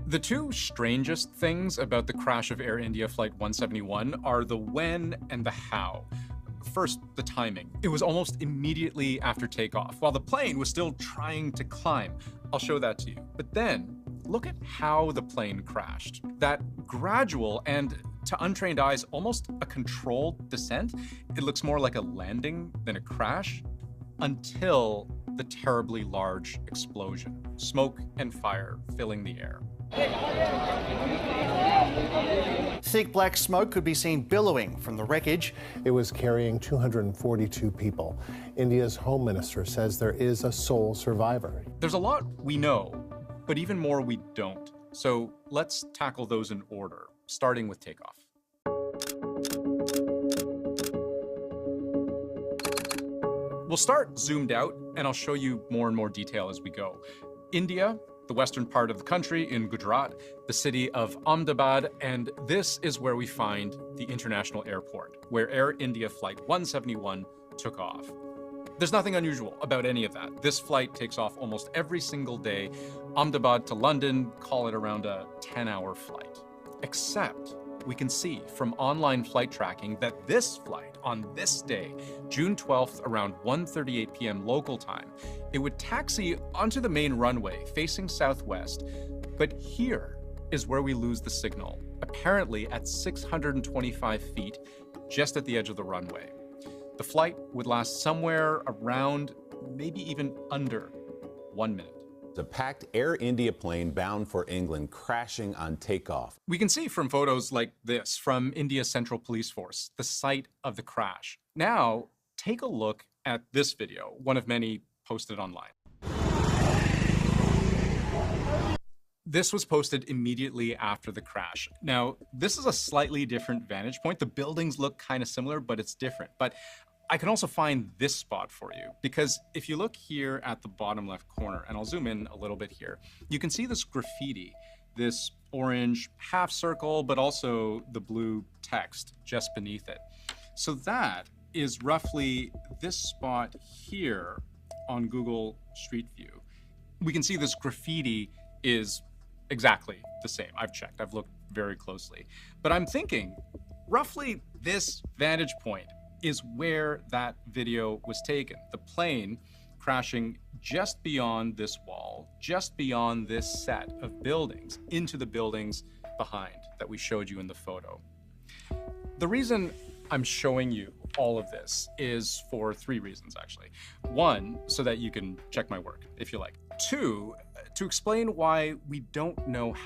The two strangest things about the crash of Air India Flight 171 are the when and the how. First, the timing. It was almost immediately after takeoff, while the plane was still trying to climb. I'll show that to you. But then, look at how the plane crashed. That gradual and, to untrained eyes, almost a controlled descent. It looks more like a landing than a crash, until the terribly large explosion. Smoke and fire filling the air. Thick black smoke could be seen billowing from the wreckage. It was carrying 242 people. India's Home Minister says there is a sole survivor. There's a lot we know, but even more we don't. So let's tackle those in order, starting with takeoff. We'll start zoomed out, and I'll show you more and more detail as we go. India, the western part of the country in Gujarat, the city of Ahmedabad, and this is where we find the international airport, where Air India Flight 171 took off. There's nothing unusual about any of that. This flight takes off almost every single day. Ahmedabad to London, call it around a 10-hour flight. Except we can see from online flight tracking that this flight on this day, June 12th, around 1:38 p.m. local time, it would taxi onto the main runway facing southwest. But here is where we lose the signal, apparently at 625 feet, just at the edge of the runway. The flight would last somewhere around, maybe even under 1 minute. A packed Air India plane bound for England crashing on takeoff. We can see from photos like this from India's Central Police Force, the site of the crash. Now, take a look at this video, one of many posted online. This was posted immediately after the crash. Now, this is a slightly different vantage point. The buildings look kind of similar, but it's different. But I can also find this spot for you, because if you look here at the bottom left corner, and I'll zoom in a little bit here, you can see this graffiti, this orange half circle, but also the blue text just beneath it. So that is roughly this spot here on Google Street View. We can see this graffiti is exactly the same. I've checked, I've looked very closely. But I'm thinking, roughly this vantage point is where that video was taken. The plane crashing just beyond this wall, just beyond this set of buildings, into the buildings behind that we showed you in the photo. The reason I'm showing you all of this is for three reasons, actually. One, so that you can check my work if you like. Two, to explain why we don't know